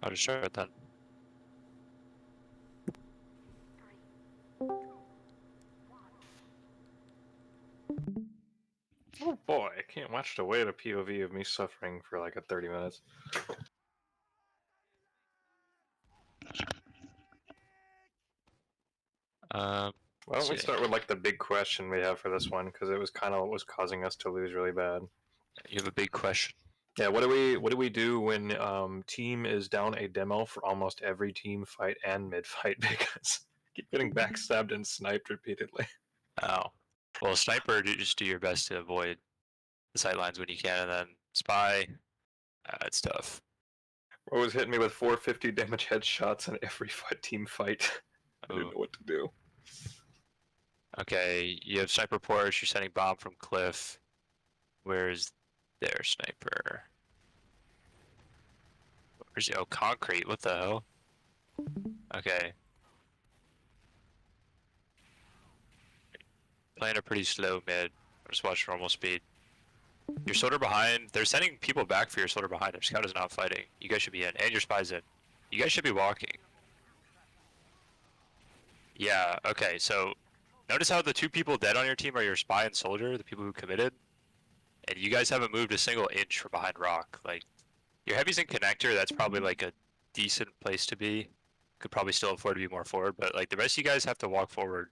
I'll just start then. Oh boy, I can't watch the wait a POV of me suffering for like 30 minutes. Well, let's start with like the big question we have for this one, because it was kind of what was causing us to lose really bad. You have a big question. Yeah, what do we do when team is down a demo for almost every team fight and mid fight because I keep getting backstabbed and sniped repeatedly. Oh, well, sniper, just do your best to avoid the sightlines when you can, and then spy. It's tough. What was hitting me with 450 damage headshots in every team fight? I didn't know what to do. Okay, you have sniper porch. You're sending bomb from cliff. Where's their sniper? Where's oh concrete? What the hell? Okay. Playing a pretty slow mid. Just watch normal speed. Your soldier behind. They're sending people back for your soldier behind. Their scout is not fighting. You guys should be in, and your spy's in. You guys should be walking. Yeah. Okay. So, notice how the two people dead on your team are your spy and soldier, the people who committed, and you guys haven't moved a single inch from behind rock. Like, your heavy's in connector. That's probably like a decent place to be. Could probably still afford to be more forward, but like the rest of you guys have to walk forward.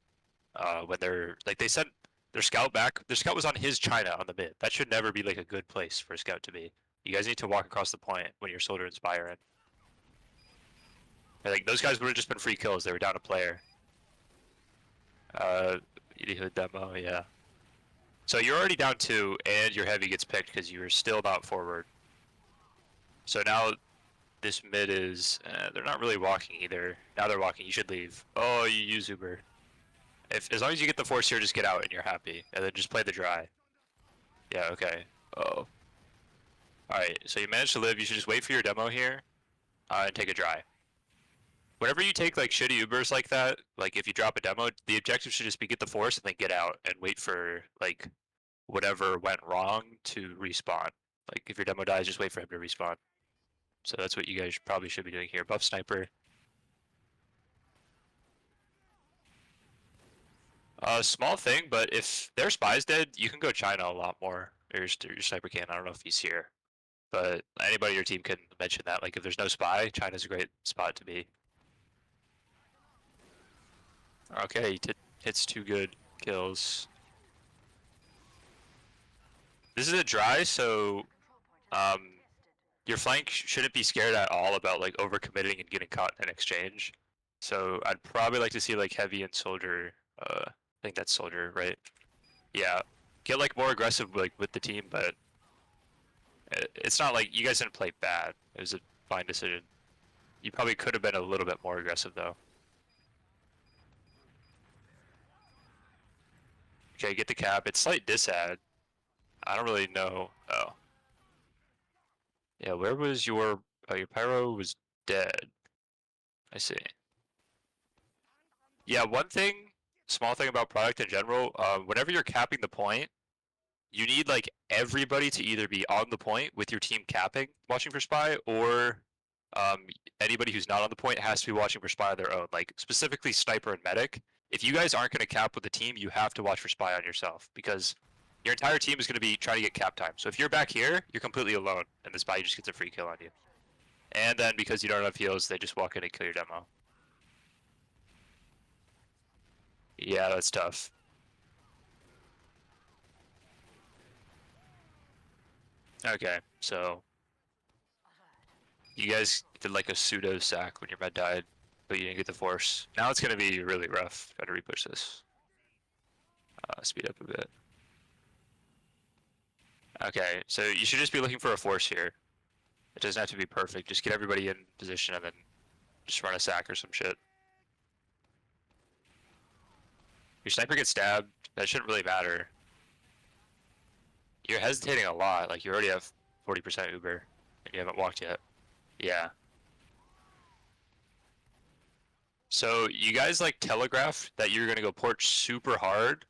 When they're like they sent their scout back. Their scout was on his China on the mid. That should never be like a good place for a scout to be. You guys need to walk across the point when your soldier and spy are in. And, like those guys would have just been free kills. They were down a player. Hood demo, yeah. So you're already down 2, and your heavy gets picked because you were still not forward. So now this mid is they're not really walking either. Now they're walking. You should leave. Oh, you use Uber. As long as you get the force here, just get out and you're happy, and then just play the dry. Yeah, okay. Oh. Alright, so you managed to live. You should just wait for your demo here and take a dry. Whenever you take like shitty Ubers like that, like if you drop a demo, the objective should just be get the force and then get out and wait for like whatever went wrong to respawn. Like if your demo dies, just wait for him to respawn. So that's what you guys probably should be doing here. Buff sniper. Small thing, but if their spy's dead, you can go China a lot more. Or your sniper can. I don't know if he's here. But anybody on your team can mention that. Like if there's no spy, China's a great spot to be. Okay, he hits 2 good kills. This is a dry, so your flank shouldn't be scared at all about like overcommitting and getting caught in exchange. So I'd probably like to see like heavy and soldier. I think that's soldier, right? Yeah, get like more aggressive like with the team, but it's not like you guys didn't play bad. It was a fine decision. You probably could have been a little bit more aggressive though. Okay, get the cap. It's slight disad. I don't really know. Oh. Yeah, where was your pyro was dead. I see. Yeah, one thing, small thing about product in general, whenever you're capping the point, you need like everybody to either be on the point with your team capping, watching for spy, or anybody who's not on the point has to be watching for spy on their own. Like specifically sniper and medic. If you guys aren't going to cap with the team, you have to watch for spy on yourself because your entire team is going to be trying to get cap time. So if you're back here, you're completely alone, and the spy just gets a free kill on you. And then because you don't have heals, they just walk in and kill your demo. Yeah, that's tough. Okay, so you guys did like a pseudo sack when your med died, but you didn't get the force. Now it's gonna be really rough. Try to repush this. Speed up a bit. Okay, so you should just be looking for a force here. It doesn't have to be perfect. Just get everybody in position and then just run a sack or some shit. Your sniper gets stabbed. That shouldn't really matter. You're hesitating a lot. Like you already have 40% Uber and you haven't walked yet. Yeah. So you guys like telegraphed that you're gonna go porch super hard,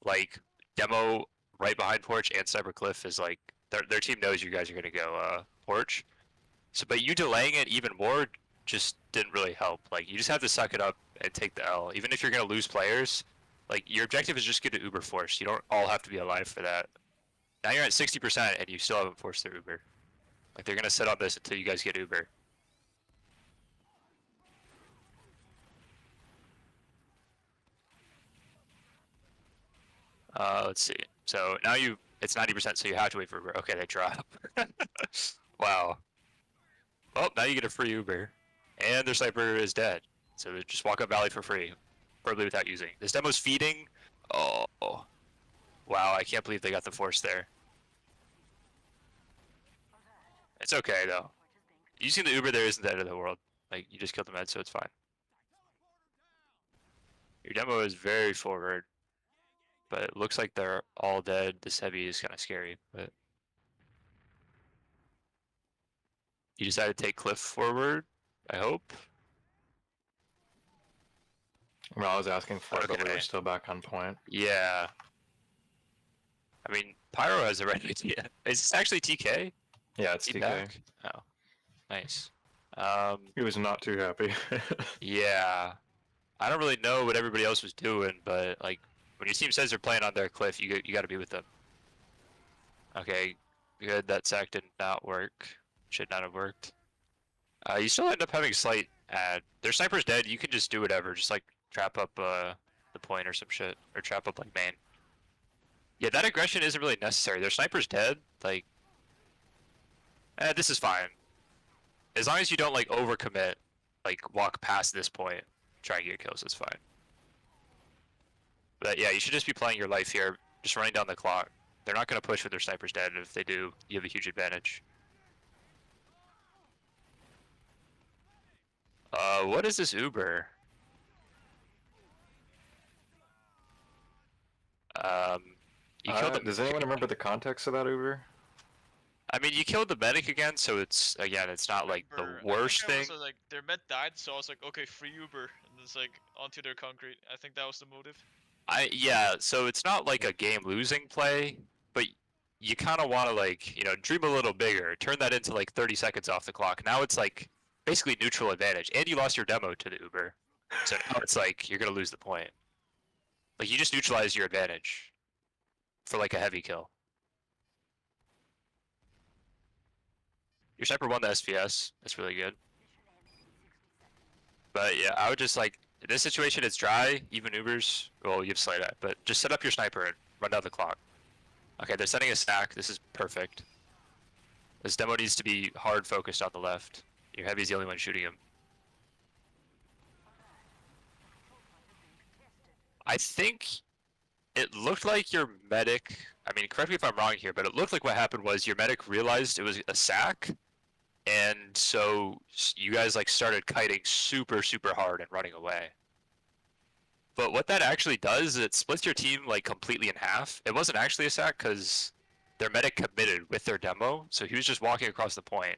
like demo right behind porch and Cyber Cliff is like their team knows you guys are gonna go porch. So, but you delaying it even more just didn't really help. Like, you just have to suck it up and take the L. Even if you're gonna lose players, like your objective is just get to Uber force. You don't all have to be alive for that. Now you're at 60% and you still haven't forced their Uber. Like they're gonna sit on this until you guys get Uber. Let's see. So now it's 90%, so you have to wait for Uber. Okay, they drop. Wow. Well, now you get a free Uber, and their sniper is dead. So they just walk up Valley for free, probably without using. This demo's feeding. Oh, wow! I can't believe they got the force there. It's okay though. Using the Uber there isn't the end of the world. Like you just killed the med, so it's fine. Your demo is very forward, but it looks like they're all dead. This heavy is kind of scary, but you decided to take Cliff forward. I hope. Well, I was asking for it, but we Okay. were still back on point. Yeah. I mean, Pyro has the right idea. Is this actually TK? Yeah, it's He TK. back? Oh, nice. He was not too happy. Yeah. I don't really know what everybody else was doing, but like when your team says they're playing on their cliff, you got to be with them. Okay, good. That sack did not work. Should not have worked. You still end up having slight ad. Their sniper's dead. You can just do whatever. Just like trap up the point or some shit, or trap up like main. Yeah, that aggression isn't really necessary. Their sniper's dead. Like, this is fine. As long as you don't like overcommit, like walk past this point, try and get kills, it's fine. But yeah, you should just be playing your life here, just running down the clock. They're not going to push with their sniper's dead, and if they do, you have a huge advantage. What is this Uber? You killed the Does anyone remember the context of that Uber? I mean, you killed the medic again, so it's not like the worst thing. Also, like their med died, so I was like, okay, free Uber, and it's like onto their concrete. I think that was the motive. Yeah, so it's not like a game losing play, but you kind of want to like, dream a little bigger. Turn that into like 30 seconds off the clock. Now it's like basically neutral advantage, and you lost your demo to the Uber, so now it's like you're gonna lose the point. Like you just neutralize your advantage for like a heavy kill. Your sniper won the SVS. That's really good. But yeah, I would just like in this situation it's dry, even Ubers. Well, you have slight at, but just set up your sniper and run down the clock. Okay, they're setting a stack. This is perfect. This demo needs to be hard focused on the left. Your heavy's the only one shooting him. I think it looked like your medic. I mean, correct me if I'm wrong here, but it looked like what happened was your medic realized it was a sack, and so you guys like started kiting super hard and running away. But what that actually does is it splits your team like completely in half. It wasn't actually a sack because their medic committed with their demo, so he was just walking across the point,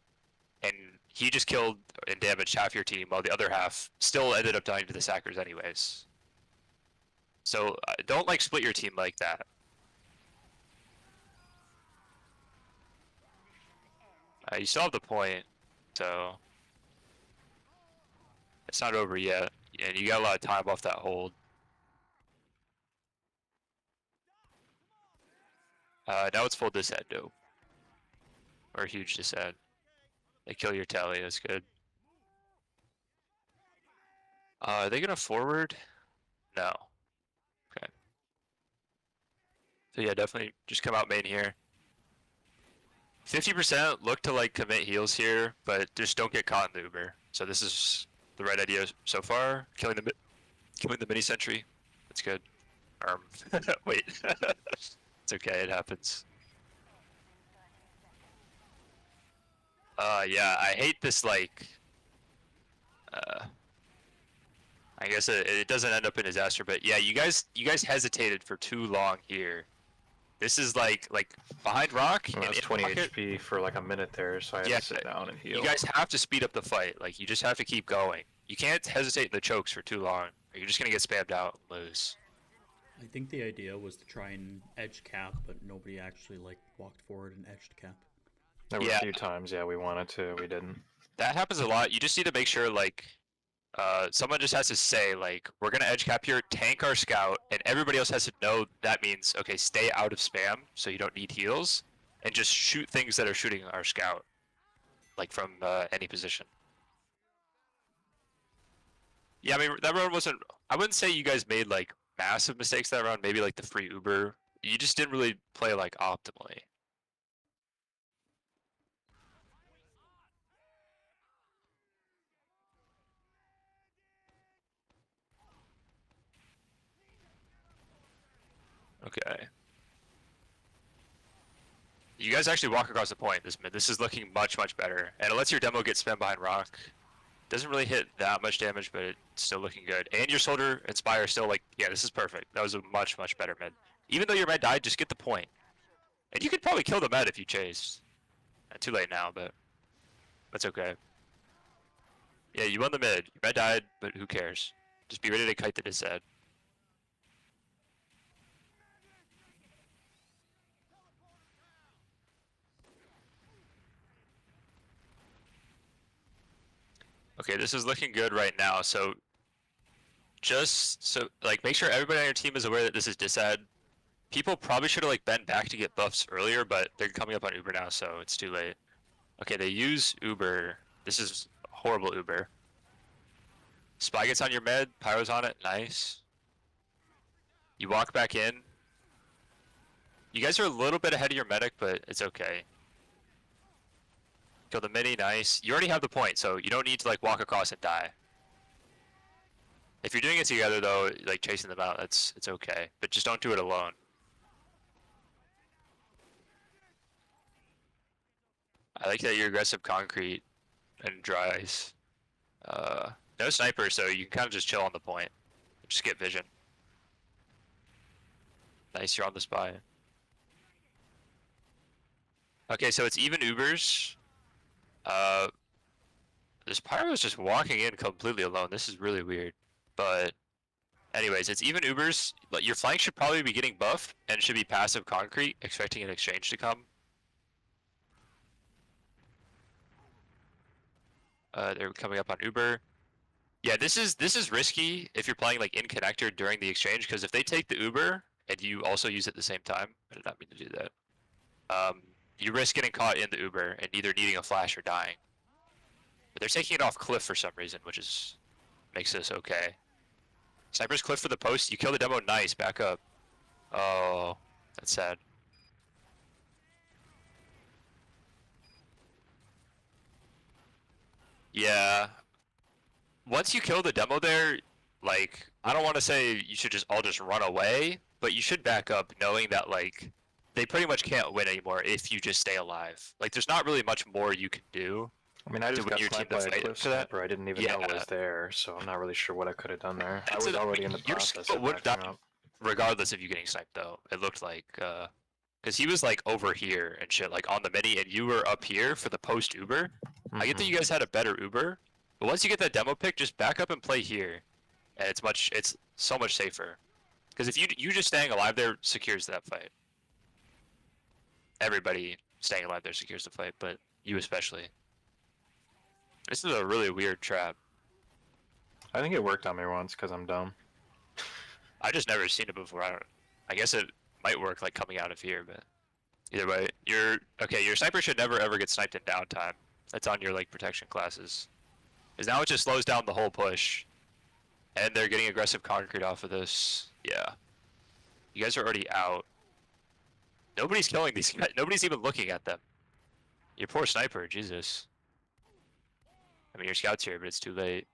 and he just killed and damaged half your team, while the other half still ended up dying to the sackers anyways. So don't like split your team like that. You still have the point, so it's not over yet, and you got a lot of time off that hold. Now it's full disad dope. Or huge disad. They kill your tally, that's good. Are they gonna forward? No. Okay. So yeah, definitely just come out main here. 50% look to like commit heals here, but just don't get caught in the Uber. So this is the right idea so far. Killing the mini sentry. That's good. Wait. It's okay, it happens. Yeah, I hate this like I guess it doesn't end up in disaster, but yeah, you guys hesitated for too long here. This is like behind rock. Well, that's 20 HP for like a minute there, so I had to sit down and heal. You guys have to speed up the fight. Like you just have to keep going. You can't hesitate in the chokes for too long, or you're just gonna get spammed out and lose. I think the idea was to try and edge cap, but nobody actually like walked forward and edged cap. There were a few times, yeah, we wanted to, we didn't. That happens a lot. You just need to make sure, like, someone just has to say, like, we're gonna edge cap here, tank our scout, and everybody else has to know that means, okay, stay out of spam, so you don't need heals, and just shoot things that are shooting our scout, like from any position. Yeah, I mean, that round wasn't, I wouldn't say you guys made, like, massive mistakes that round, maybe like the free Uber. You just didn't really play, like, optimally. Okay. You guys actually walk across the point this mid. This is looking much, much better. And it lets your demo get spammed behind rock. Doesn't really hit that much damage, but it's still looking good. And your soldier and spy are still like, yeah, this is perfect. That was a much, much better mid. Even though your med died, just get the point. And you could probably kill the med if you chased. Too late now, but that's okay. Yeah, you won the mid. Your med died, but who cares? Just be ready to kite the disad. Okay, this is looking good right now. So just so like make sure everybody on your team is aware that this is disad. People probably should have like been back to get buffs earlier, but they're coming up on Uber now, so it's too late. Okay, they use Uber. This is horrible Uber. Spy gets on your med, Pyro's on it, nice. You walk back in. You guys are a little bit ahead of your medic, but it's okay. Kill the mini, nice. You already have the point, so you don't need to like walk across and die. If you're doing it together though, like chasing them out, it's okay. But just don't do it alone. I like that you're aggressive concrete and dry ice. No sniper, so you can kind of just chill on the point. Just get vision. Nice, you're on the spy. Okay, so it's even Ubers. This pyro is just walking in completely alone. This is really weird. But anyways, it's even Ubers. Your flank should probably be getting buffed and should be passive concrete, expecting an exchange to come. They're coming up on Uber. Yeah, this is risky if you're playing like in connector during the exchange, because if they take the Uber and you also use it at the same time, I did not mean to do that. You risk getting caught in the Uber and either needing a flash or dying. But they're taking it off cliff for some reason, which is makes this okay. Sniper's cliff for the post. You kill the demo, nice. Back up. Oh, that's sad. Yeah. Once you kill the demo there, like, I don't want to say you should just all just run away, but you should back up knowing that, like, they pretty much can't win anymore if you just stay alive. Like, there's not really much more you can do. I mean, I just to got win your team sniped by to a fight cliff for that. sniper. I didn't even know it was there, so I'm not really sure what I could have done there. I That's was it. already in the Your process skill of would backing die up. regardless of you getting sniped, though. It looked like, because he was, like, over here and shit, like, on the mini, and you were up here for the post Uber. I get that you guys had a better Uber, but once you get that demo pick, just back up and play here. And it's so much safer. Because if you just staying alive there secures that fight. Everybody staying alive there secures the fight, but you especially. This is a really weird trap. I think it worked on me once because I'm dumb. I just never seen it before. I guess it might work like coming out of here, but either way, your sniper should never ever get sniped in downtime. That's on your like protection classes. Because now it just slows down the whole push. And they're getting aggressive concrete off of this. Yeah. You guys are already out. Nobody's killing these guys. Nobody's even looking at them. Your poor sniper, Jesus. I mean, your scout's here, but it's too late.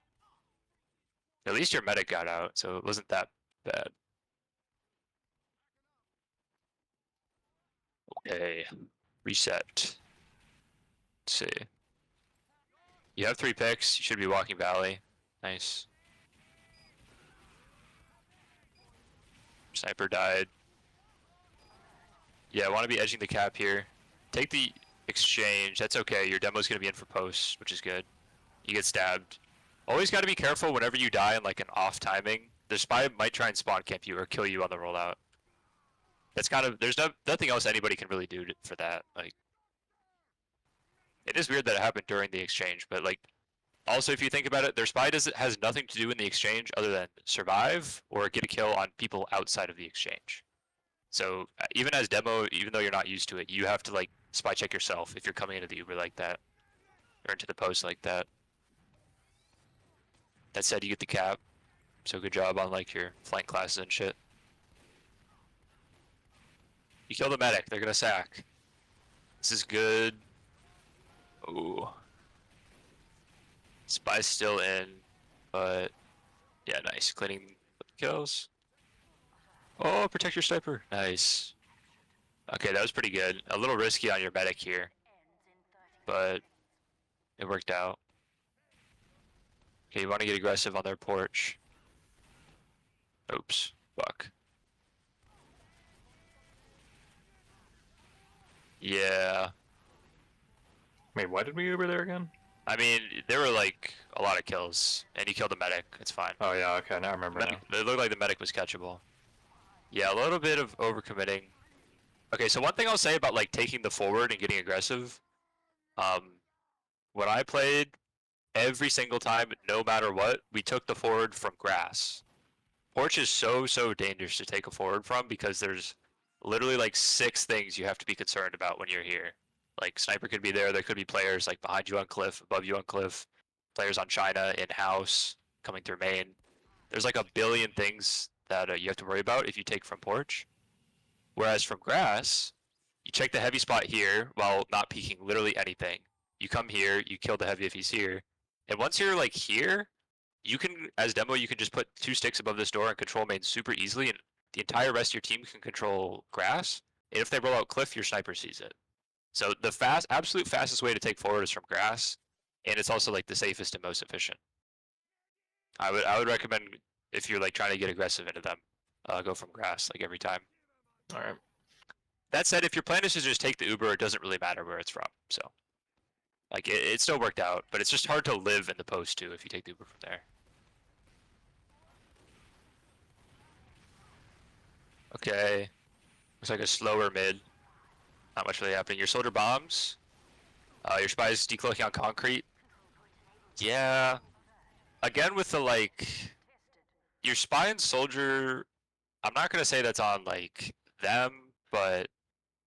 At least your medic got out, so it wasn't that bad. Okay. Reset. Let's see. You have 3 picks. You should be walking Valley. Nice. Sniper died. Yeah, I want to be edging the cap here. Take the exchange. That's okay. Your demo's going to be in for post, which is good. You get stabbed. Always got to be careful whenever you die in like an off timing. The spy might try and spawn camp you or kill you on the rollout. That's kind of, there's nothing else anybody can really do for that. Like, It is weird that it happened during the exchange, but like, also if you think about it, their spy has nothing to do in the exchange other than survive or get a kill on people outside of the exchange. So even as demo, even though you're not used to it, you have to like spy check yourself if you're coming into the Uber like that, or into the post like that. That said, you get the cap, so good job on like your flank classes and shit. You kill the medic, they're gonna sack. This is good. Ooh. Spy's still in, but yeah, nice. Cleaning kills. Oh, protect your sniper. Nice. Okay, that was pretty good. A little risky on your medic here, but it worked out. Okay, you want to get aggressive on their porch. Oops, fuck. Yeah. Wait, why did we Uber there again? I mean, there were like a lot of kills, and you killed the medic. It's fine. Oh yeah, okay, now I remember now. It looked like the medic was catchable. Yeah, a little bit of overcommitting. Okay, so one thing I'll say about like taking the forward and getting aggressive, when I played, every single time, no matter what, we took the forward from grass. Porch is so dangerous to take a forward from because there's literally like 6 things you have to be concerned about when you're here. Like sniper could be there, there could be players like behind you on cliff, above you on cliff, players on China, in-house, coming through main. There's like a billion things that you have to worry about if you take from porch. Whereas from grass, you check the heavy spot here while not peeking literally anything. You come here, you kill the heavy if he's here. And once you're like here, you can, as demo, you can just put 2 sticks above this door and control main super easily, and the entire rest of your team can control grass. And if they roll out cliff, your sniper sees it. So the absolute fastest way to take forward is from grass, and it's also like the safest and most efficient. I would recommend if you're like trying to get aggressive into them, go from grass like every time. All right. That said, if your plan is to just take the Uber, it doesn't really matter where it's from. So, like, it still worked out, but it's just hard to live in the post too if you take the Uber from there. Okay, looks like a slower mid. Not much really happening. Your soldier bombs. Your spy's decloaking on concrete. Yeah. Again with the like, your spy and soldier. I'm not gonna say that's on like them, but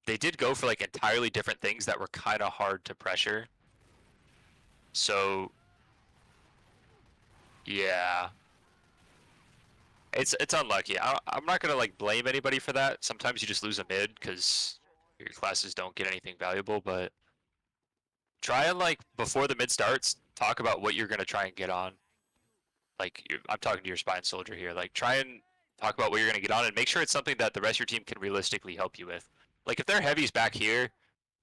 they did go for like entirely different things that were kind of hard to pressure. So, yeah, it's unlucky. I'm not gonna like blame anybody for that. Sometimes you just lose a mid because your classes don't get anything valuable. But try and like before the mid starts, talk about what you're gonna try and get on. Like I'm talking to your spy and soldier here. Like try and talk about what you're gonna get on and make sure it's something that the rest of your team can realistically help you with. Like if their heavy's back here,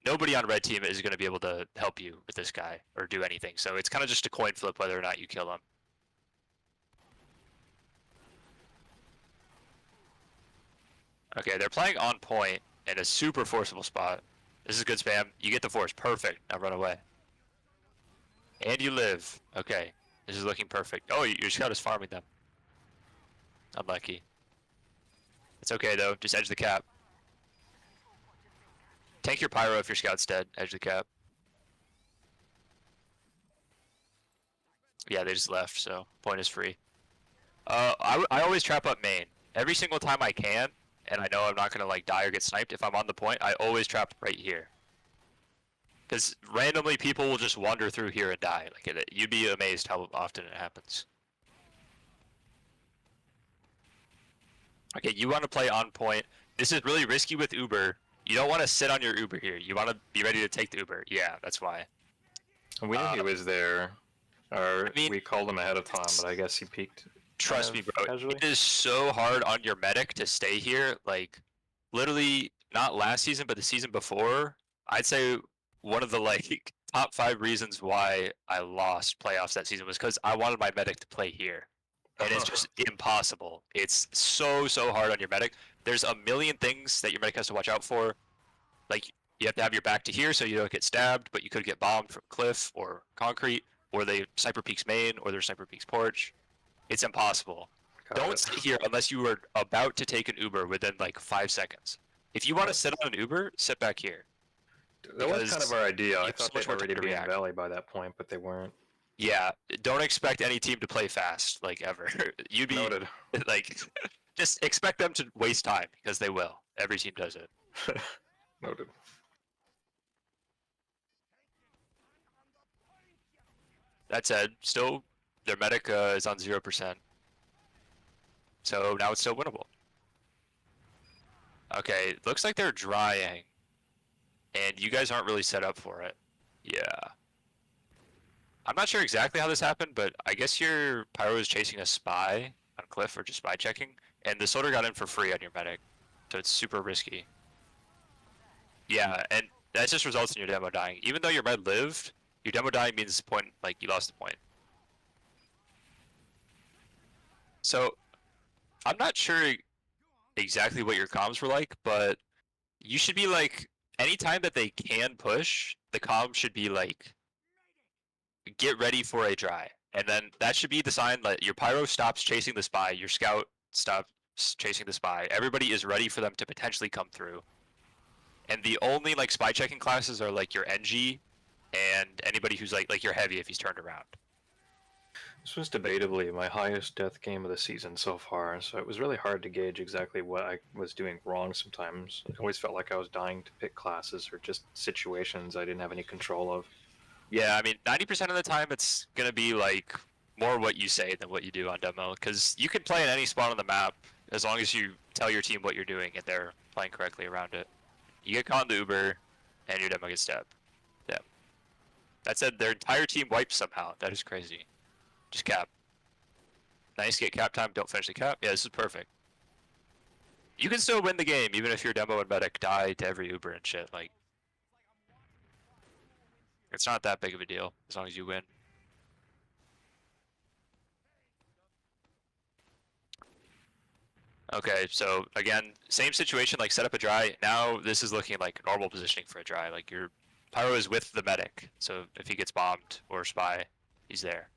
nobody on red team is going to be able to help you with this guy or do anything. So it's kind of just a coin flip whether or not you kill him. Okay, they're playing on point in a super forcible spot. This is good spam. You get the force. Perfect. Now run away. And you live. Okay, this is looking perfect. Oh, your scout is farming them. Unlucky. It's okay though. Just edge the cap. Tank your pyro if your scout's dead. Edge the cap. Yeah, they just left, so point is free. I always trap up main. Every single time I can, and I know I'm not going to like die or get sniped, if I'm on the point, I always trap right here. Because randomly people will just wander through here and die. Like you'd be amazed how often it happens. Okay, you want to play on point. This is really risky with Uber. You don't want to sit on your Uber here. You want to be ready to take the Uber. Yeah, that's why. We knew he was there, or I mean, we called him ahead of time, but I guess he peeked. Trust me, bro. Casually. It is so hard on your medic to stay here. Like, literally, not last season, but the season before. I'd say one of the like top 5 reasons why I lost playoffs that season was because I wanted my medic to play here, and it's just impossible. It's so hard on your medic. There's a million things that your medic has to watch out for. Like, you have to have your back to here so you don't get stabbed, but you could get bombed from cliff or concrete, or they sniper peeks main, or their sniper peeks porch. It's impossible. Don't sit here unless you are about to take an Uber within like 5 seconds. If you want to sit on an Uber, sit back here. That was kind of our idea. I have so thought much they'd more time already to been in react. Valley by that point, but they weren't. Yeah, don't expect any team to play fast, like, ever. You'd be Noted. like, just expect them to waste time because they will. Every team does it. Noted. That said, still their medic is on 0%, so now it's still winnable. Okay, looks like they're drying, and you guys aren't really set up for it. Yeah. I'm not sure exactly how this happened, but I guess your pyro is chasing a spy on Cliff or just spy checking, and the soldier got in for free on your medic, so it's super risky. Yeah, and that just results in your demo dying. Even though your med lived, your demo dying means point, like, you lost a point. So, I'm not sure exactly what your comms were like, but you should be like, anytime that they can push, the comm should be like, get ready for a dry. And then that should be the sign that your pyro stops chasing the spy, your scout stops chasing the spy. Everybody is ready for them to potentially come through. And the only like spy checking classes are like your NG and anybody who's like your heavy if he's turned around. This was debatably my highest death game of the season so far, so it was really hard to gauge exactly what I was doing wrong sometimes. It always felt like I was dying to pick classes or just situations I didn't have any control of. Yeah, I mean, 90% of the time it's gonna be like more what you say than what you do on demo, because you can play in any spot on the map as long as you tell your team what you're doing and they're playing correctly around it. You get caught in the Uber, and your demo gets stabbed. Yeah. That said, their entire team wipes somehow. That is crazy. Just cap. Nice, get cap time, don't finish the cap. Yeah, this is perfect. You can still win the game, even if your demo and medic die to every Uber and shit. Like, it's not that big of a deal, as long as you win. Okay, so again, same situation, like set up a dry. Now this is looking like normal positioning for a dry. Like your pyro is with the medic, so if he gets bombed or spy, he's there.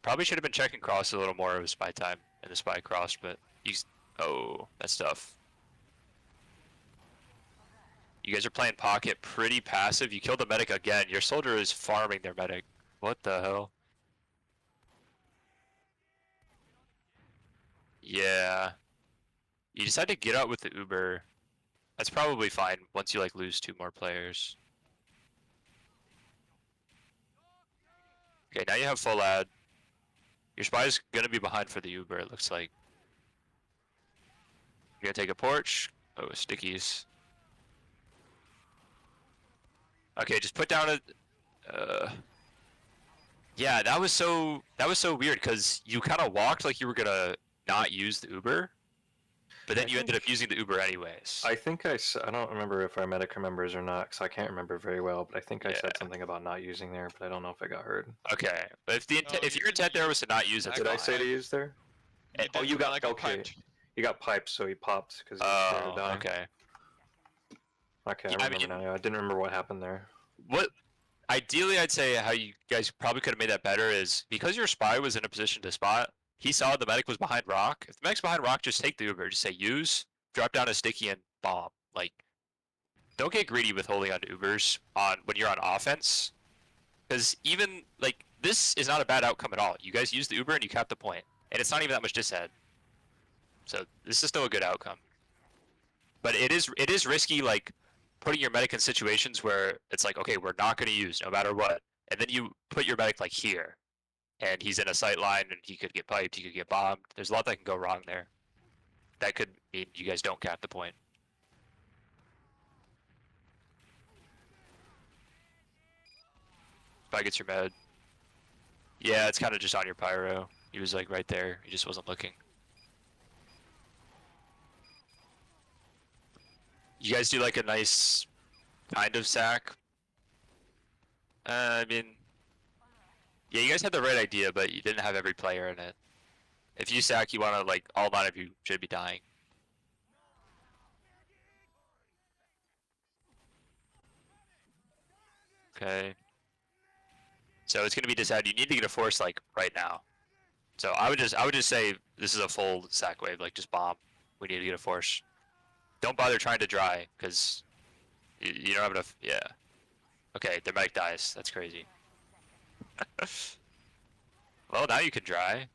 Probably should have been checking cross a little more of his spy time, and the spy crossed, but he's... Oh, that's tough. You guys are playing pocket pretty passive. You killed the medic again. Your soldier is farming their medic. What the hell? Yeah. You decide to get out with the Uber. That's probably fine once you like lose 2 more players. Okay, now you have full ad. Your spy's gonna be behind for the Uber, it looks like. You're gonna take a porch. Oh, stickies. Okay, just put down a... Yeah, that was so weird, because you kind of walked like you were gonna not use the Uber, but then you ended up using the Uber anyways. I think I don't remember if our medic remembers or not, because I can't remember very well, but I think I Yeah. said something about not using there, but I don't know if I got heard. Okay, but if the No, if you your intent can there was to not use it, Did I say to fine. use there? You Oh, did, you but got... I got Okay. piped. You got piped, so he popped because he was scared of Oh, dying. okay. Okay, Yeah, I I remember mean- now. I didn't remember what happened there. What ideally I'd say how you guys probably could have made that better is because your spy was in a position to spot, he saw the medic was behind rock. If the medic's behind rock, just take the Uber, just say use, drop down a sticky and bomb. Like, don't get greedy with holding on to Ubers on when you're on offense. Because even like this is not a bad outcome at all. You guys use the Uber and you cap the point. And it's not even that much disad. So this is still a good outcome. But it is risky, like putting your medic in situations where it's like, okay, we're not going to use no matter what, and then you put your medic like here, and he's in a sight line, and he could get piped, he could get bombed. There's a lot that can go wrong there. That could mean you guys don't cap the point. If I gets your med. Yeah, it's kind of just on your pyro. He was like right there. He just wasn't looking. You guys do like a nice kind of sack. I mean, yeah, you guys had the right idea, but you didn't have every player in it. If you sack, you want to like all 9 of you should be dying. Okay. So it's gonna be decided. You need to get a force like right now. So I would just say this is a full sack wave. Like just bomb. We need to get a force. Don't bother trying to dry because You don't have enough. Yeah. Okay, their medic dies. That's crazy. Well, now you can dry.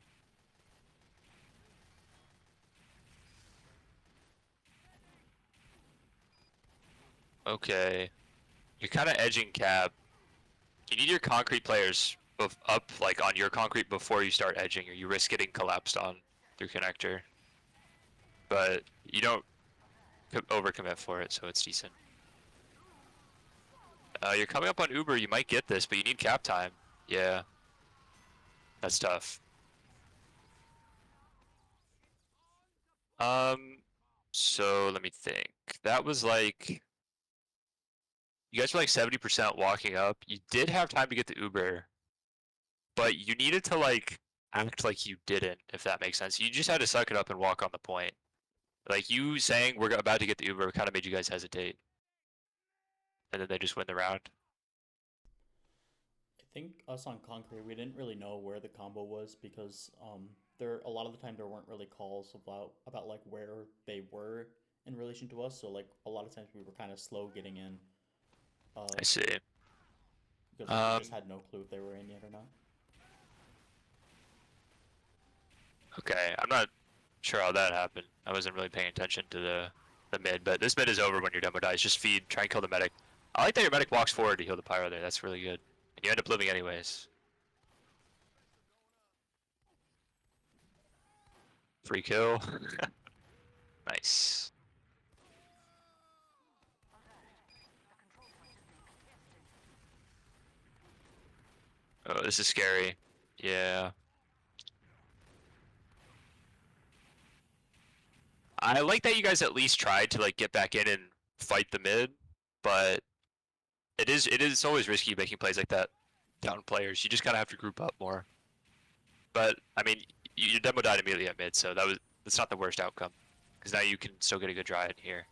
Okay. You're kind of edging cab. You need your concrete players up like on your concrete before you start edging, or you risk getting collapsed on through connector. But you don't overcommit for it, so it's decent. You're coming up on Uber. You might get this, but you need cap time. Yeah, that's tough. So let me think. That was like you guys were like 70% walking up. You did have time to get the Uber, but you needed to like act like you didn't, if that makes sense. You just had to suck it up and walk on the point. Like you saying we're about to get the Uber kind of made you guys hesitate, and then they just win the round. I think us on concrete, we didn't really know where the combo was because there a lot of the time there weren't really calls about like where they were in relation to us. So like a lot of times we were kind of slow getting in. I see. Because like, we just had no clue if they were in yet or not. Okay, I'm not sure how that happened. I wasn't really paying attention to the mid, but this mid is over when your demo dies. Just feed, try and kill the medic. I like that your medic walks forward to heal the pyro there. That's really good. And you end up living anyways. Free kill. Nice. Oh, this is scary. Yeah. I like that you guys at least tried to like get back in and fight the mid, but it is always risky making plays like that down players. You just kind of have to group up more. But I mean, your demo died immediately at mid, so that's not the worst outcome, because now you can still get a good dry in here.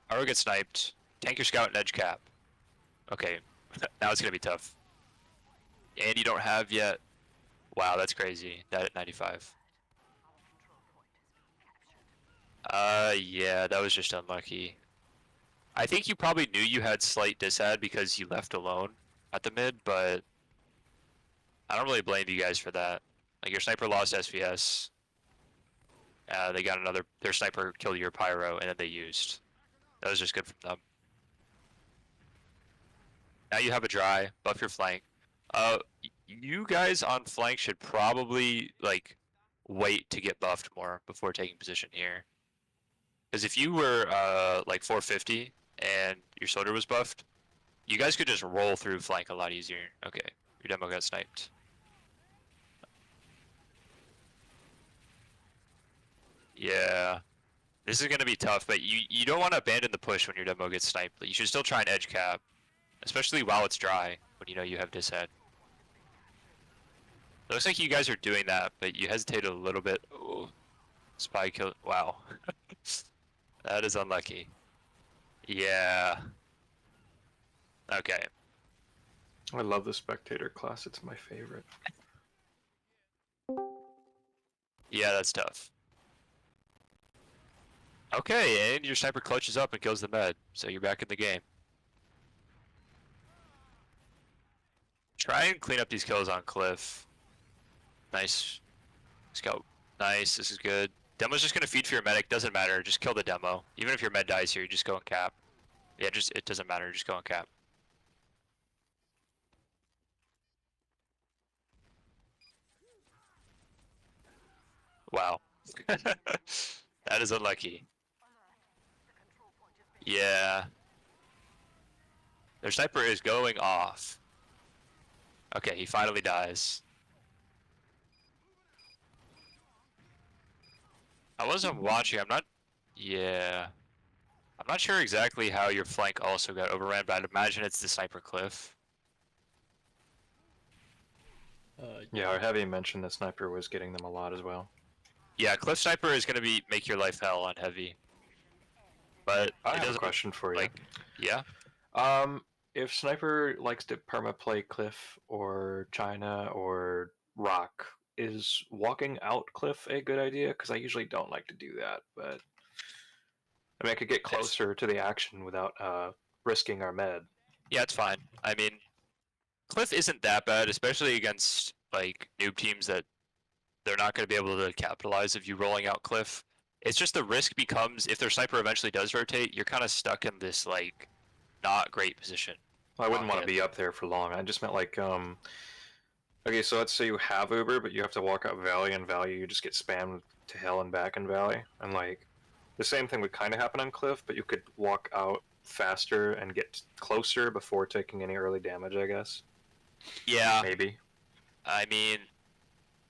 Pyro gets sniped. Tank your scout and edge cap. Okay, now it's gonna be tough. And you don't have yet. Wow, that's crazy. That at 95. Yeah, that was just unlucky. I think you probably knew you had slight disad because you left alone at the mid, but I don't really blame you guys for that. Like your sniper lost SVS. They got their sniper killed your pyro, and then they used. That was just good from them. Now you have a dry, buff your flank. You guys on flank should probably like wait to get buffed more before taking position here. Because if you were like 450 and your soldier was buffed, you guys could just roll through flank a lot easier. Okay, your demo got sniped. Yeah, this is gonna be tough, but you don't want to abandon the push when your demo gets sniped. You should still try and edge cap, especially while it's dry when you know you have dishead. Looks like you guys are doing that, but you hesitated a little bit. Ooh, spy kill. Wow, that is unlucky. Yeah. Okay. I love the spectator class. It's my favorite. Yeah, that's tough. Okay, and your sniper clutches up and kills the med, so you're back in the game. Try and clean up these kills on Cliff. Nice. Scout. Nice, this is good. Demo's just gonna feed for your medic, doesn't matter, just kill the demo. Even if your med dies here, you just go and cap. Yeah, it doesn't matter, just go and cap. Wow. That is unlucky. Yeah. Their sniper is going off. Okay, he finally dies. I wasn't watching, yeah. I'm not sure exactly how your flank also got overran, but I'd imagine it's the sniper Cliff. Yeah, our heavy mentioned that sniper was getting them a lot as well. Yeah, Cliff Sniper is gonna make your life hell on heavy. But I it have a doesn't question for you. like yeah. If sniper likes to perma play cliff or China or rock, is walking out cliff a good idea? Because I usually don't like to do that, but I mean, I could get closer to the action without risking our med. Yeah, it's fine. I mean, Cliff isn't that bad, especially against like noob teams that they're not going to be able to capitalize if you rolling out Cliff. It's just the risk becomes if their sniper eventually does rotate, you're kind of stuck in this like not great position. Well, I wouldn't want to Okay. be up there for long. I just meant like, okay, so let's say you have Uber, but you have to walk up Valley, and Valley you just get spammed to hell and back in Valley. And like, the same thing would kind of happen on Cliff, but you could walk out faster and get closer before taking any early damage, I guess. Yeah, Maybe. I mean,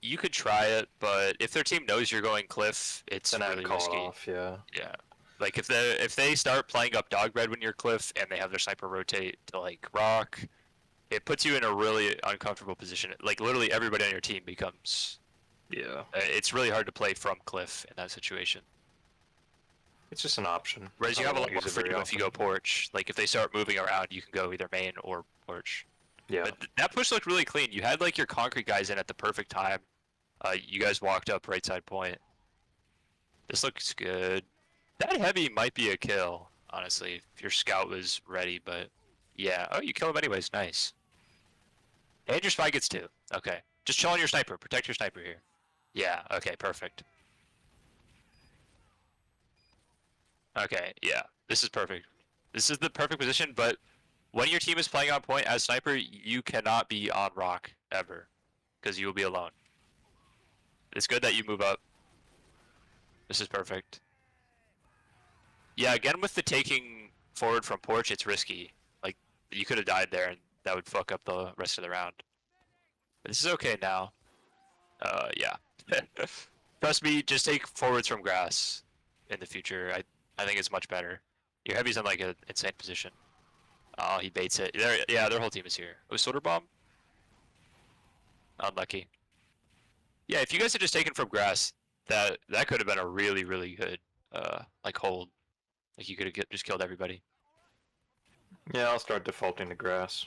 you could try it, but if their team knows you're going Cliff, it's Then really I'd call risky. it off, yeah. Yeah. Like if they start playing up dog bread when you're Cliff and they have their sniper rotate to like rock, it puts you in a really uncomfortable position. Like literally everybody on your team becomes. Yeah. It's really hard to play from Cliff in that situation. It's just an option. Whereas you I have a won't lot more use it very freedom if you often. go porch. Like if they start moving around, you can go either main or porch. Yeah. But that push looked really clean. You had like your concrete guys in at the perfect time. You guys walked up right side point. This looks good. That heavy might be a kill, honestly, if your scout was ready, but yeah. Oh, you kill him anyways, nice. And your spy gets 2. Okay. Just chill on your sniper. Protect your sniper here. Yeah, okay, perfect. Okay, yeah. This is perfect. This is the perfect position, but when your team is playing on point as sniper, you cannot be on rock ever, because you will be alone. It's good that you move up. This is perfect. Yeah, again with the taking forward from porch, it's risky. Like, you could have died there and that would fuck up the rest of the round. But this is okay now. Yeah. Trust me, just take forwards from grass in the future. I think it's much better. Your heavy's in like an insane position. Oh, he baits it. Yeah, their whole team is here. Oh, Soda Bomb? Unlucky. Yeah, if you guys had just taken from grass, that could have been a really, really good like hold. Like you could have just killed everybody. Yeah, I'll start defaulting to grass.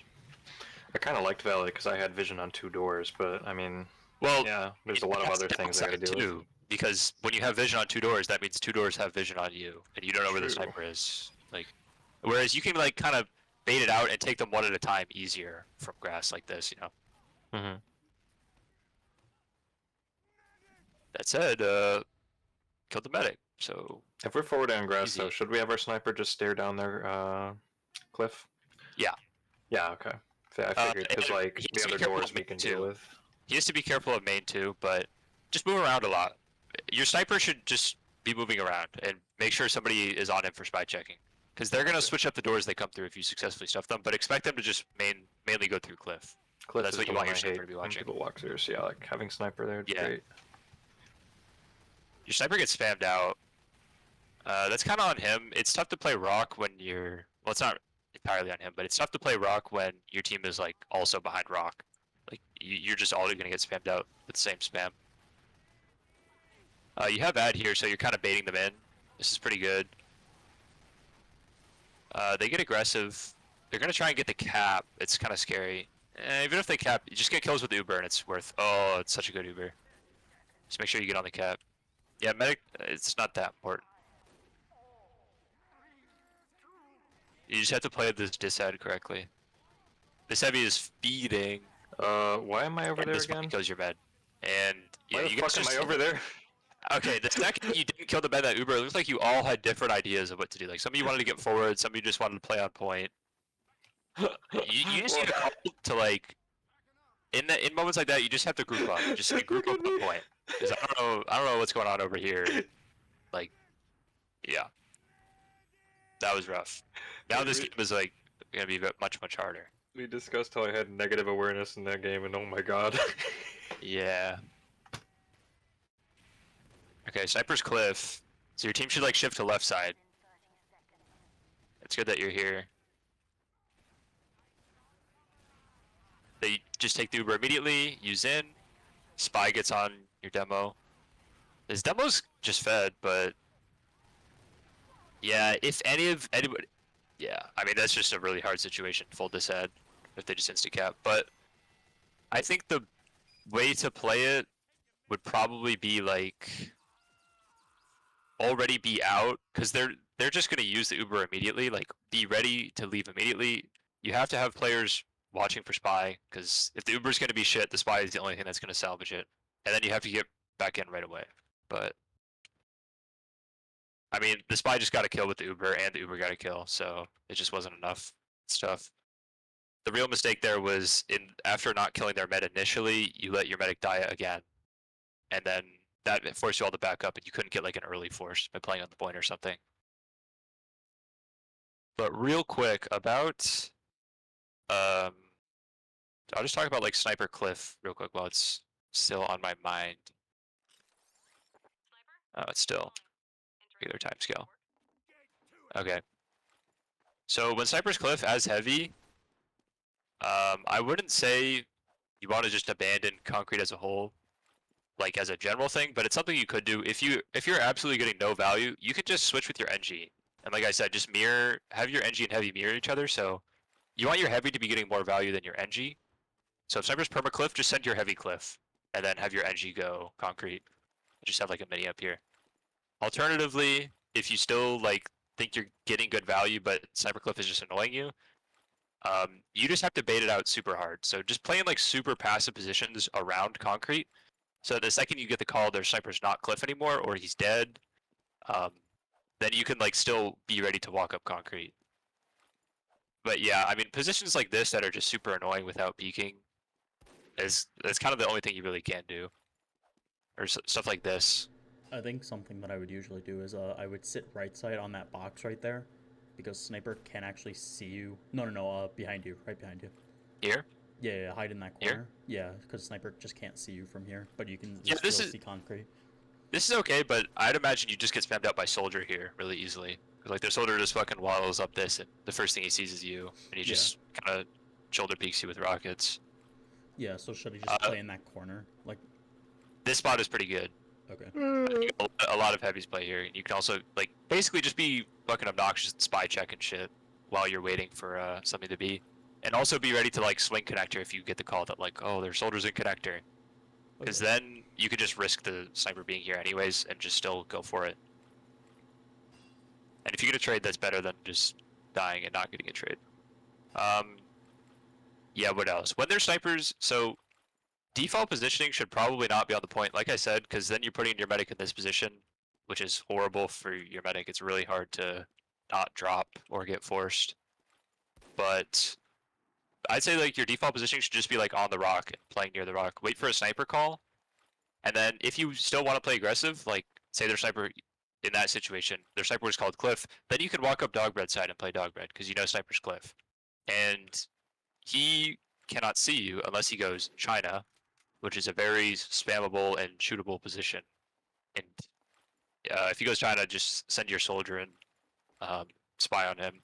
I kind of liked Valley because I had vision on 2 doors, but I mean, Well, yeah, there's it a lot of has other things I gotta downside, deal with. because when you have vision on 2 doors, that means 2 doors have vision on you, and you don't know where the True. sniper is. Like, whereas you can like kind of bait it out and take them one at a time easier from grass like this, you know. Mm-hmm. That said, killed the medic. So If we're forward on grass, Easy. though, should we have our sniper just stare down their cliff? Yeah. Yeah, okay. I figured, because, and like, he the has to be other careful doors of we main can too. deal with. He has to be careful of main too, but just move around a lot. Your sniper should just be moving around and make sure somebody is on him for spy checking. Because they're gonna switch up the doors they come through if you successfully stuff them, but expect them to just mainly go through cliff. Cliff That's is what the you want one your I sniper hate to be when watching. people walk through, so yeah, like, having sniper there would be Yeah. great. Your sniper gets spammed out. That's kind of on him. It's tough to play rock when you're. Well, it's not entirely on him, but it's tough to play rock when your team is like also behind rock. Like you're just all gonna get spammed out with the same spam. You have ad here, so you're kind of baiting them in. This is pretty good. They get aggressive. They're gonna try and get the cap. It's kind of scary. Even if they cap, you just get kills with Uber, and it's worth. Oh, it's such a good Uber. Just make sure you get on the cap. Yeah, medic. It's not that important. You just have to play this disad correctly. This heavy is feeding. Why am I over and there this again? kills your med. And yeah, Why the you fuck guys am just I over there? Okay, the second you didn't kill the med that Uber, it looks like you all had different ideas of what to do. Like some of you wanted to get forward, some of you just wanted to play on point. You just need to call to like in moments like that, you just have to group up. Just say group up on point. Because I don't know what's going on over here. Like, yeah, that was rough. Now this game is like gonna be much harder. We discussed how I had negative awareness in that game, and oh my god. Yeah. Okay, sniper's cliff. So your team should like shift to left side. It's good that you're here. They just take the Uber immediately, use in. Spy gets on your demo. His demo's just fed, but yeah, if anybody, yeah, I mean that's just a really hard situation. Full disad if they just insta cap, but I think the way to play it would probably be like already be out because they're they're just going to use the Uber immediately. Like, be ready to leave immediately. You have to have players watching for spy, because if the Uber's going to be shit, the spy is the only thing that's going to salvage it. And then you have to get back in right away. But I mean, the spy just got a kill with the Uber, and the Uber got a kill, so it just wasn't enough stuff. The real mistake there was after not killing their med initially, you let your medic die again, and then that forced you all to back up, and you couldn't get like an early force by playing on the point or something. But real quick about, I'll just talk about like Sniper Cliff real quick while it's still on my mind. Oh, it's still regular time scale. Okay. So when Sniper's Cliff as heavy, I wouldn't say you want to just abandon concrete as a whole, like as a general thing, but it's something you could do. If you're absolutely getting no value, you could just switch with your NG. And like I said, just have your NG and heavy mirror each other. So you want your heavy to be getting more value than your NG. So if Sniper's perma cliff, just send your heavy cliff, and then have your NG go concrete. Just have like a mini up here. Alternatively, if you still like think you're getting good value, but Sniper Cliff is just annoying you, you just have to bait it out super hard. So just play in like super passive positions around concrete. So the second you get the call, their sniper's not cliff anymore, or he's dead, then you can like still be ready to walk up concrete. But yeah, I mean, positions like this that are just super annoying without peeking that's kind of the only thing you really can do. Or stuff like this. I think something that I would usually do is I would sit right side on that box right there, because Sniper can actually see you. No, behind you, right behind you. Here? Yeah, hide in that Here? corner. Yeah, because Sniper just can't see you from here, but you can Yeah, still see concrete. This is okay, but I'd imagine you just get spammed out by Soldier here really easily. Like, the Soldier just fucking waddles up this, and the first thing he sees is you, and he just kind of shoulder peeks you with rockets. Yeah, so should he just play in that corner? Like, this spot is pretty good. Okay. A lot of heavies play here. You can also, like, basically just be fucking obnoxious and spy check and shit while you're waiting for something to be. And also be ready to, like, swing connector if you get the call that, like, oh, there's soldiers in connector. Because then you could just risk the sniper being here anyways and just still go for it. And if you get a trade, that's better than just dying and not getting a trade. Yeah, what else? When there's snipers, so default positioning should probably not be on the point, like I said, because then you're putting your medic in this position, which is horrible for your medic. It's really hard to not drop or get forced. But I'd say like your default positioning should just be like on the rock and playing near the rock. Wait for a sniper call, and then if you still want to play aggressive, like say their sniper in that situation, their sniper was called Cliff, then you can walk up Dogbread side and play Dogbread because you know sniper's Cliff, and he cannot see you unless he goes China, which is a very spammable and shootable position. And if he goes China, just send your soldier and spy on him,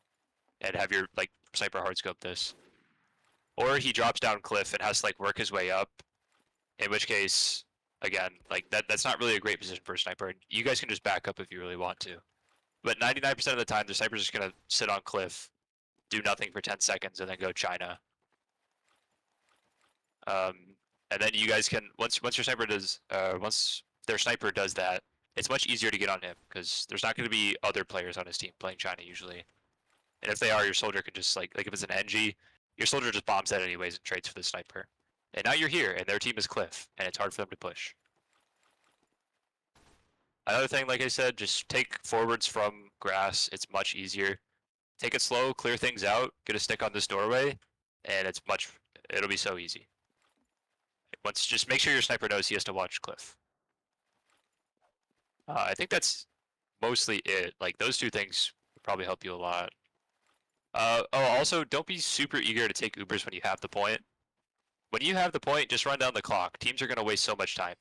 and have your like sniper hardscope this. Or he drops down cliff and has to like work his way up, in which case, again, like that's not really a great position for a sniper. And you guys can just back up if you really want to. But 99% of the time, the sniper's just gonna sit on cliff, do nothing for 10 seconds, and then go China. And then you guys can once your sniper does once their sniper does that, it's much easier to get on him because there's not going to be other players on his team playing China usually. And if they are, your soldier can just like if it's an NG, your soldier just bombs that anyways and trades for the sniper. And now you're here, and their team is cliff, and it's hard for them to push. Another thing, like I said, just take forwards from grass. It's much easier. Take it slow, clear things out, get a stick on this doorway, and it'll be so easy. Just make sure your sniper knows he has to watch cliff. I think that's mostly it. Like those two things would probably help you a lot. Also, don't be super eager to take Ubers when you have the point. When you have the point, just run down the clock. Teams are going to waste so much time.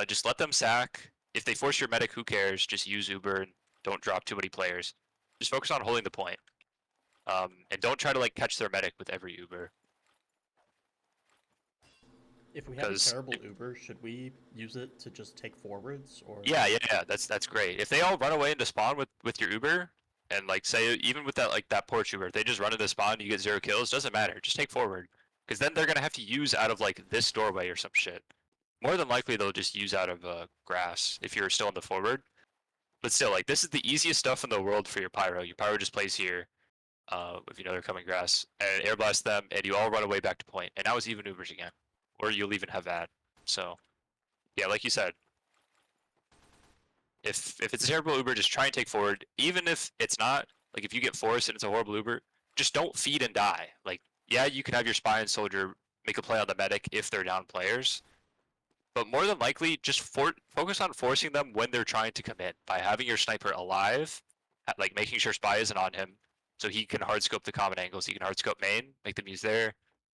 Just let them sack. If they force your medic, who cares? Just use Uber and don't drop too many players. Just focus on holding the point. And don't try to like catch their medic with every Uber. If we have a terrible Uber, should we use it to just take forwards or? Yeah. That's great. If they all run away into spawn with your Uber, and like say even with that porch Uber, if they just run into spawn, and you get 0 kills. Doesn't matter. Just take forward, because then they're gonna have to use out of like this doorway or some shit. More than likely, they'll just use out of grass if you're still in the forward. But still, like, this is the easiest stuff in the world for your pyro. Your pyro just plays here, if you know they're coming grass, and air blast them, and you all run away back to point. And now it's even Ubers again, or you'll even have ad. So, yeah, like you said, if it's a terrible Uber, just try and take forward. Even if it's not, like if you get forced and it's a horrible Uber, just don't feed and die. Like, yeah, you can have your spy and soldier make a play on the medic if they're down players, but more than likely, just focus on forcing them when they're trying to come in by having your sniper alive, like making sure spy isn't on him, so he can hard scope the common angles. He can hard scope main, make them use there.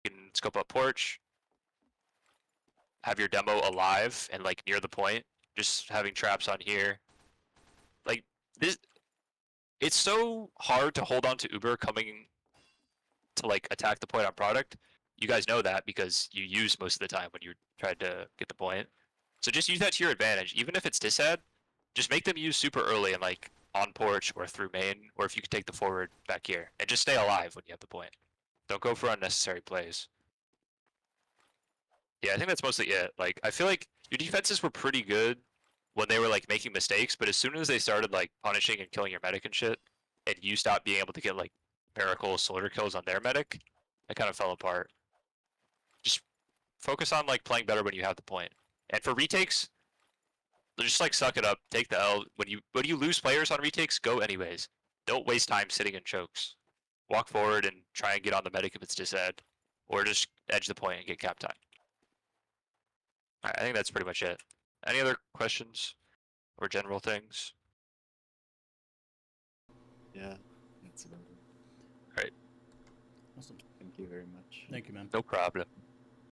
You can scope up porch. Have your demo alive and like near the point. Just having traps on here. Like this, it's so hard to hold on to Uber coming to like attack the point on product. You guys know that because you use most of the time when you tried to get the point. So just use that to your advantage. Even if it's disad, just make them use super early and like on porch or through main, or if you can take the forward back here. And just stay alive when you have the point. Don't go for unnecessary plays. Yeah, I think that's mostly it. Like, I feel like your defenses were pretty good when they were like making mistakes, but as soon as they started like punishing and killing your medic and shit, and you stopped being able to get like miracle soldier kills on their medic, it kind of fell apart. Just focus on like playing better when you have the point. And for retakes, just like suck it up, take the L. When you lose players on retakes, go anyways. Don't waste time sitting in chokes. Walk forward and try and get on the medic if it's disad, or just edge the point and get cap time. Alright, I think that's pretty much it. Any other questions or general things? Yeah, that's about it. Awesome. Thank you very much. Thank you, man. No problem.